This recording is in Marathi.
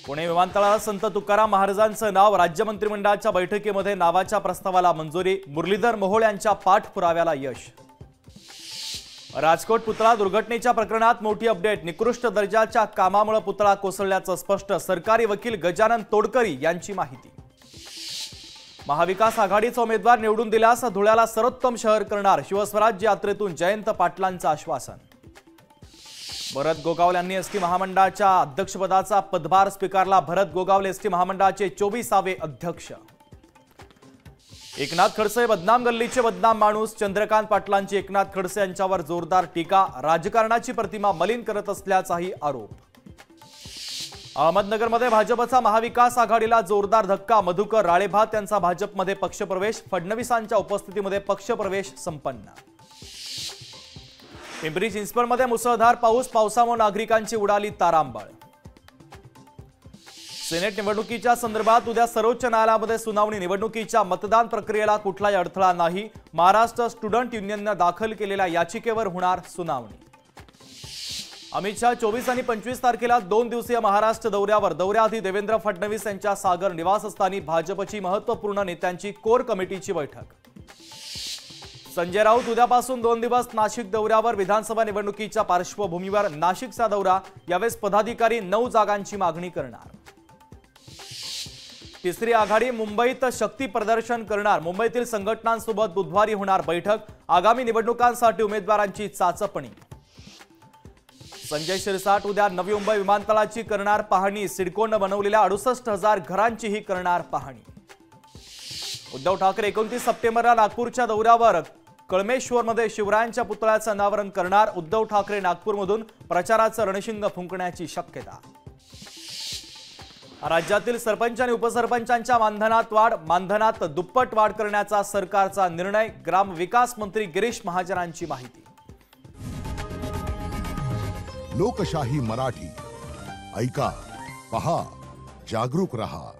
पुणे विमानतळाला संत तुकाराम महाराजांचं नाव राज्य मंत्रिमंडळाच्या बैठकीमध्ये नावाच्या प्रस्तावाला मंजुरी। मुरलीधर मोहोळ यांच्या पाठपुराव्याला यश। राजकोट पुतळा दुर्घटनेच्या प्रकरणात मोठी अपडेट। निकृष्ट दर्जाच्या कामामुळे पुतळा कोसळल्याचं स्पष्ट। सरकारी वकील गजानन तोडकरी यांची माहिती। महाविकास आघाडीचा उमेदवार निवडून दिल्यास धुळ्याला सर्वोत्तम शहर करणार। शिवस्वराज्य यात्रेतून जयंत पाटलांचं आश्वासन। भरत गोगावले यांनी एसटी महामंडळाच्या अध्यक्षपदाचा पदभार स्वीकारला। भरत गोगावले एसटी महामंडळाचे 24वे अध्यक्ष। एकनाथ खडसे बदनाम गल्लीचे बदनाम माणूस। चंद्रकांत पाटलांची एकनाथ खडसे यांच्यावर जोरदार टीका। राजकारणाची प्रतिमा मलिन करत असल्याचाही आरोप। अहमदनगरमध्ये भाजपचा महाविकास आघाडीला जोरदार धक्का। मधुकर राळेभात यांचा भाजपमध्ये पक्षप्रवेश। फडणवीसांच्या उपस्थितीमध्ये पक्षप्रवेश संपन्न। पिंपरी चिंचवडमध्ये मुसळधार पाऊस। पावसामुळे नागरिकांची उडाली तारांबळ। सेनेट निवडणुकीच्या संदर्भात उद्या सर्वोच्च न्यायालयामध्ये सुनावणी। निवडणुकीच्या मतदान प्रक्रियेला कुठलाही अडथळा नाही। महाराष्ट्र स्टुडंट युनियनने दाखल केलेल्या याचिकेवर होणार सुनावणी। अमित शहा 24 आणि 25 तारखेला 2 दिवसीय महाराष्ट्र दौऱ्यावर। दौऱ्याआधी देवेंद्र फडणवीस यांच्या सागर निवासस्थानी भाजपची महत्त्वपूर्ण नेत्यांची कोर कमिटीची बैठक। संजय राऊत उद्यापासून 2 दिवस नाशिक दौऱ्यावर। विधानसभा निवडणुकीच्या पार्श्वभूमीवर नाशिकचा दौरा। यावेळेस पदाधिकारी 9 जागांची मागणी करणार। तिसरी आघाडी मुंबईत शक्ती प्रदर्शन करणार। मुंबईतील संघटनांसोबत बुधवारी होणार बैठक। आगामी निवडणुकांसाठी उमेदवारांची चाचपणी। संजय शिरसाट उद्या नवी मुंबई विमानतळाची करणार पाहणी। सिडकोने बनवलेल्या 68,000 घरांचीही करणार पाहणी। उद्धव ठाकरे 29 सप्टेंबरला नागपूरच्या दौऱ्यावर। कळमेश्वरमध्ये शिवरायांच्या पुतळ्याचं अनावरण करणार। उद्धव ठाकरे नागपूरमधून प्रचाराचं रणशिंग फुंकण्याची शक्यता। राज्यातील सरपंच आणि उपसरपंचांच्या मानधनात वाढ। मानधनात दुप्पट वाढ करण्याचा सरकारचा निर्णय। ग्रामविकास मंत्री गिरीश महाजनांची माहिती। लोकशाही मराठी ऐका, पहा, जागरूक रहा।